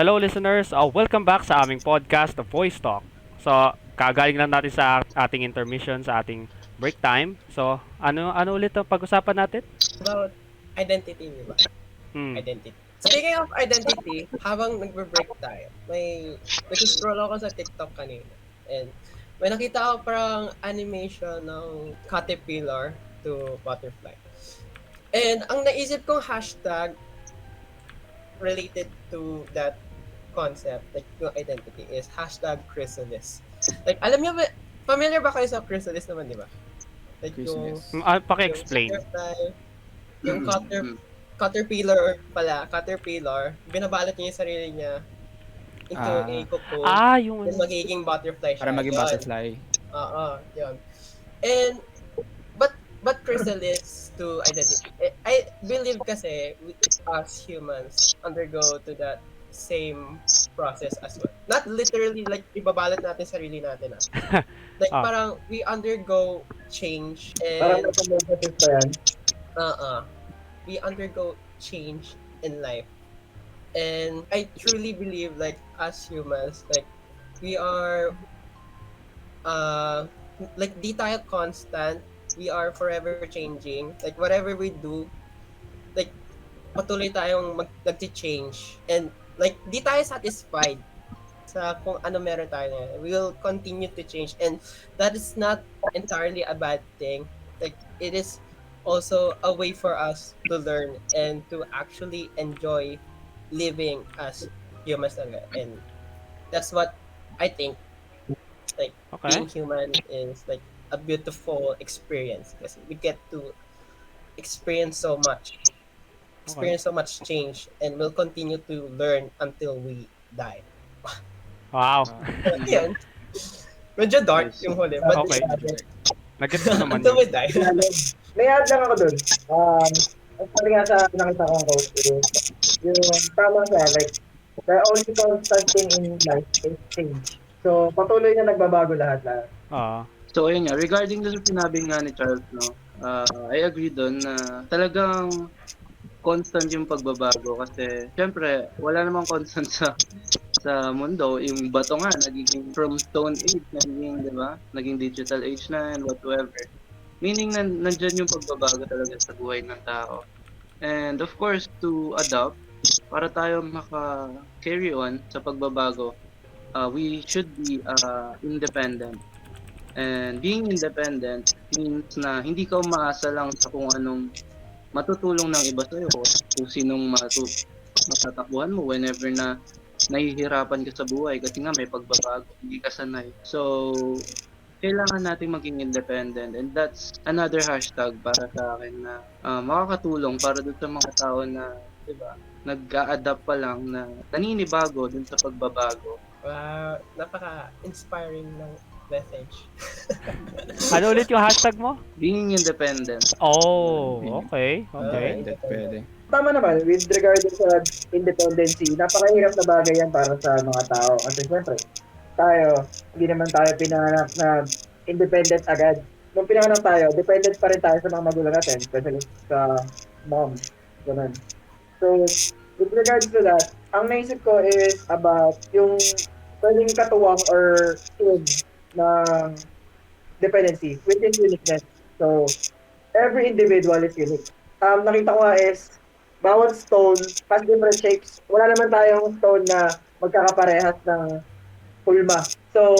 Hello listeners, welcome back sa aming podcast, The Voice Talk. So, kagaling lang natin sa ating intermission, sa ating break time. So, ano ulit ang pag-usapan natin? About identity, di ba? Hmm. Identity. Speaking of identity, habang nagbe-break tayo, may nag-scroll ako sa TikTok kanina. And may nakita ako parang animation ng caterpillar to butterfly. And ang naisip kong hashtag related to that concept, like yung identity, is hashtag chrysalis. Like, alam niyo ba, familiar ba kayo sa chrysalis naman, di ba? Like Christmas. yung Paki-explain. butterfly, yung Mm. caterpillar, binabalot niya yung sarili niya into a Ah, cocoon, Yung then magiging butterfly siya. para maging Yun. butterfly. Oo, yun. And, but chrysalis to identity. I believe kasi we, as humans undergo to that same process as well. Not literally like ibabalot natin sarili natin. Like Ah. parang we undergo change Parang and metamorphosis pa yan. we undergo change in life. And I truly believe like as humans, like we are like di tayo constant. We are forever changing. Like whatever we do, like patuloy tayong nag-change. And like di tayo satisfied sa kung ano meron tayo na. We will continue to change. And that is not entirely a bad thing. Like it is also a way for us to learn and to actually enjoy living as humans talaga. And that's what I think, like Okay. being human is like a beautiful experience kasi we get to experience so much change, and we'll continue to learn until we die. Wow. Yan. Medyo dark yung huli, but Okay. it's Nag-gets ko naman until yun. we die. May add lang ako dun. Sabi nga sa nakita kong quote is, yung tama siya, like, the only constant thing in life is change. So, patuloy na nagbabago lahat. Ah. So ayun nga, regarding doon sa sinabi nga ni Charles, no, I agree doon na talagang constant yung pagbabago kasi syempre wala namang constant sa mundo. Yung bato nga nagiging from stone age, nagiging, di ba? Naging digital age na and whatsoever. Meaning nandyan yung pagbabago talaga sa buhay ng tao. And of course, to adapt, para tayo maka-carry on sa pagbabago, we should be independent. And being independent means na hindi ka umaasa lang sa kung anong matutulong ng iba sa'yo, kung sinong matatakbuhan mo whenever na nahihirapan ka sa buhay kasi nga may pagbabago, hindi ka sanay. So, kailangan nating maging independent, and that's another hashtag para sa akin na makakatulong para dun sa mga tao na, di ba, nag-a-adapt pa lang na naninibago dun sa pagbabago. Napaka-inspiring ng message. Ano ulit yung hashtag mo? Being independent. Oh, okay. Pwede. Tama naman, with regard sa independency, napakahirap na bagay yan para sa mga tao. Kasi syempre, tayo, hindi naman tayo pinanganak na independent agad. Nung pinanganak tayo, dependent pa rin tayo sa mga magulang natin, especially sa mom. Ganun. So, with regards to that, ang naisip ko is about yung pwedeng katuwang or tune ng dependency, which is uniqueness. So, every individual is unique. Nakita ko nga is, bawat stone has different shapes. Wala naman tayong stone na magkakaparehas ng hulma. So,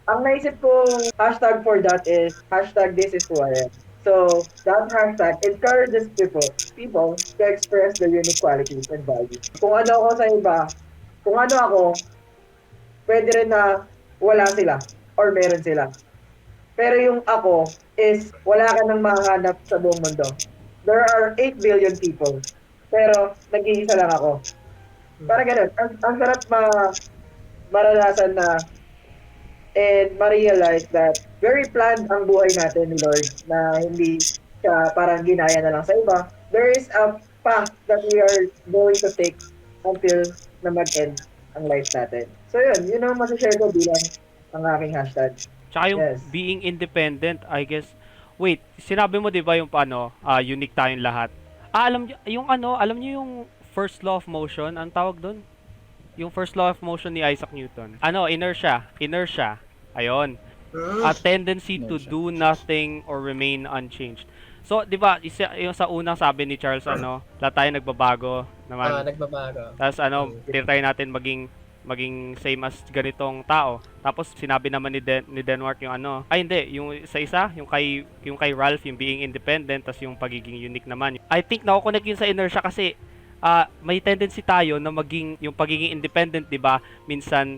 ang naisip kong hashtag for that is hashtag this is who I am. So, that hashtag encourages people to express their unique qualities and values. Kung ano ako sa iba, kung ano ako, pwede rin na wala sila or meron sila. Pero yung ako is wala ka nang mahanap sa buong mundo. There are 8 billion people. Pero nag-iisa lang ako. Para ganun. Ang sarap maranasan na and ma-realize that very planned ang buhay natin ni Lord na hindi siya parang ginaya na lang sa iba. There is a path that we are going to take until na mag-end ang life natin. So yun ang masashare ko bilang ang aking hashtag. Tsaka yung Yes. being independent, I guess. Wait, sinabi mo 'di ba yung paano, unique tayong lahat. Alam niyo yung alam niyo yung first law of motion, ang tawag doon? yung first law of motion ni Isaac Newton. Ano, inertia. Inertia. Ayun. Mm. A tendency to Inertia. do nothing or remain unchanged. So, 'di ba, yung sa unang sabi ni Charles lahat tayo nagbabago naman. Nagbabago. Tapos try natin maging same as ganitong tao. Tapos sinabi naman ni Denmark yung ay hindi, yung isa, yung kay Ralph yung being independent, tas yung pagiging unique naman. I think nako-connect yun sa inertia kasi may tendency tayo na maging yung pagiging independent, 'di ba? Minsan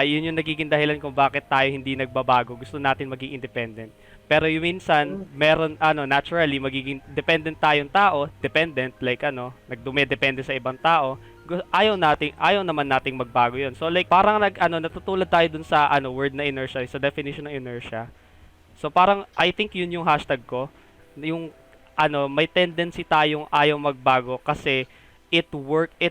yun yung nagiging dahilan kung bakit tayo hindi nagbabago. Gusto natin maging independent. Pero yung minsan, meron, naturally, magiging dependent tayong tao, dependent, like, nagdumedepende sa ibang tao, ayaw naman nating magbago yun. So, like, parang natutulad tayo dun sa, word na inertia, sa definition ng inertia. So, parang, I think yun yung hashtag ko. Yung, may tendency tayong ayaw magbago kasi it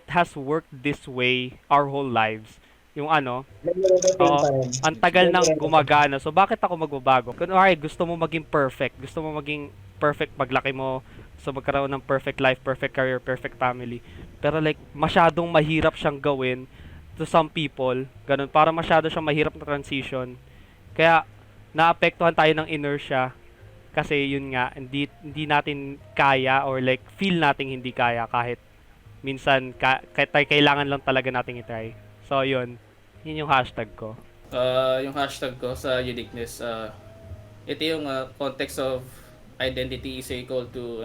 has worked this way our whole lives. Yung oo, ang tagal nang gumagana. So, bakit ako magbabago? Kunwari, gusto mo maging perfect. Gusto mo maging perfect paglaki mo. So, magkaroon ng perfect life, perfect career, perfect family. Pero like, masyadong mahirap siyang gawin to some people. Ganun. Para masyado siyang mahirap na transition. Kaya, naapektuhan tayo ng inertia. Kasi yun nga, hindi natin kaya or like, feel nating hindi kaya kahit minsan, kailangan lang talaga nating itry. So, yun. Yun yung hashtag ko. Yung hashtag ko sa uniqueness, ito yung context of identity is equal to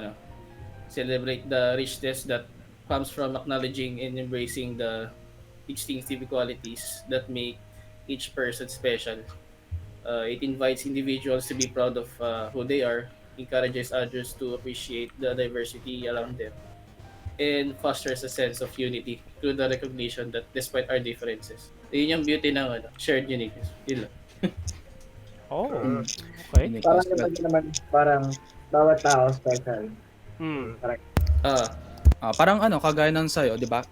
celebrate the richness that comes from acknowledging and embracing the distinctive qualities that make each person special. It invites individuals to be proud of who they are, encourages others to appreciate the diversity around them, and fosters a sense of unity through the recognition that despite our differences. Yun yung beauty ng shared uniqueness. Yun lang. Oh, Mm. okay. Uniqueness. Parang naman, parang bawat tao special. Hmm. Parang kagaya ng sa'yo, di ba?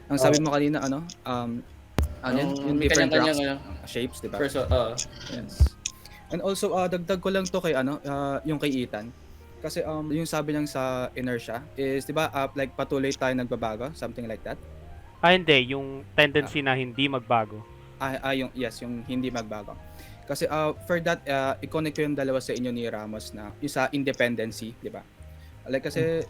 Ang sabi mo kanina, yung may different kanya-kanyang rocks, shapes, di ba? first, Yes. And also, dagdag ko lang to kay, yung kay Ethan. Kasi yung sabi niyang sa inertia is, di ba, like patuloy tayo nagbabago, something like that. Hindi. Yung tendency na hindi magbago. Yung hindi magbago. Kasi for that, i-connect ko yung dalawa sa inyo ni Ramos na yung sa independency, di ba? Like kasi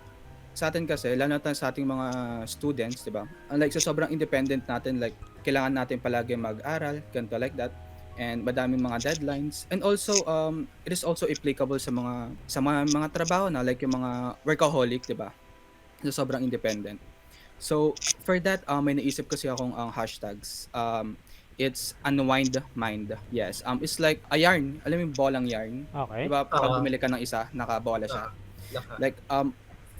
sa atin kasi, lalo na sa ating mga students, di ba? Like sa sobrang independent natin, like kailangan natin palagi mag-aral, ganito like that. And madaming mga deadlines. And also, it is also applicable sa mga trabaho na, like yung mga workaholic, di ba? So sobrang independent. So, for that, may naisip kasi akong hashtags. It's unwind mind. Yes. It's like a yarn. Alam mo yung bolang yarn? Okay. Diba? Pag bumili ka ng isa, nakabola siya. Like,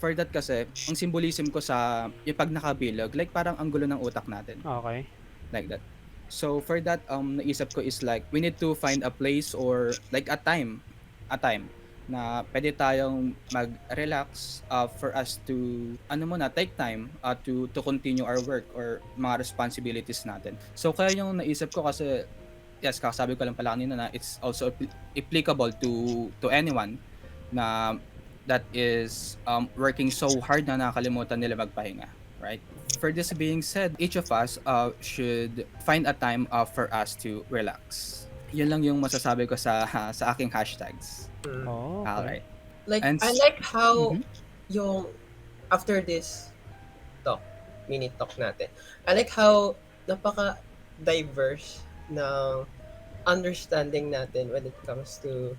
for that kasi, ang symbolism ko sa yung pag nakabilog, like parang ang gulo ng utak natin. Okay. Like that. So, for that, naisip ko is like, we need to find a place or like a time na pwede tayong mag-relax for us to take time to continue our work or mga responsibilities natin. So kaya yung naisip ko kasi yes, kakasabi ko lang pala kanina na it's also applicable to anyone na that is working so hard na nakakalimutan nila magpahinga, right? For this being said, each of us should find a time for us to relax. Yun lang yung masasabi ko sa aking hashtags. Oh, okay. Alright. Like, And I like how Mhm. yung after this mini talk natin, I like how napaka-diverse ng understanding natin when it comes to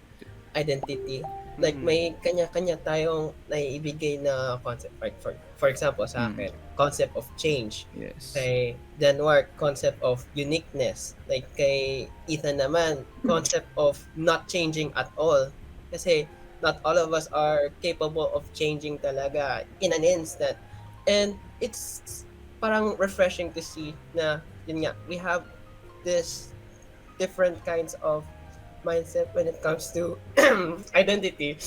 identity. Like, Mhm. may kanya-kanya tayong naiibigay na concept. Like, for example, sa akin, concept of change. Yes. Kay Denmark, concept of uniqueness. Like kay Ethan naman, concept of not changing at all. Kasi not all of us are capable of changing talaga in an instant. And it's parang refreshing to see na, yun nga, we have this different kinds of mindset when it comes to identity.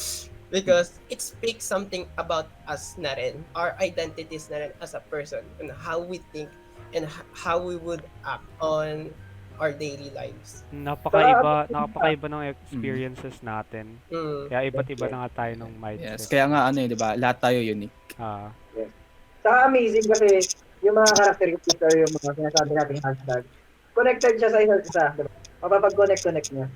Because it speaks something about us na rin, our identities na rin as a person, and how we think and how we would act on our daily lives. Napakaiba ng experiences natin. Kaya iba't iba na nga tayo ng mindset. Yes. Kaya nga di ba? Lahat tayo unique. Ah, Sa amazing kasi yung mga characteristics or yung mga sinasabi nating hashtag, connected siya sa isa't isa. Diba? Mapapag-connect niya.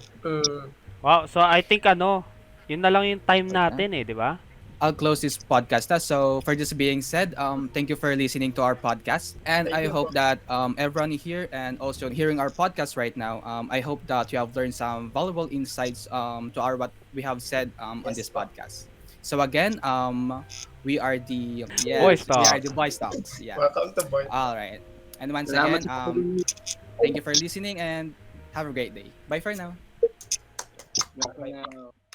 Wow, so I think yun na lang yung time natin di ba? I'll close this podcast. So for this being said, thank you for listening to our podcast, and Thank I you hope that everyone here and also hearing our podcast right now, I hope that you have learned some valuable insights to our what we have said on Yes, this po. podcast. So again, we are the Boys we Talk. are the Boys Talks. Yeah. Welcome to board. All right. And once Salamat again, sa thank you for listening and have a great day. Bye for now. pag-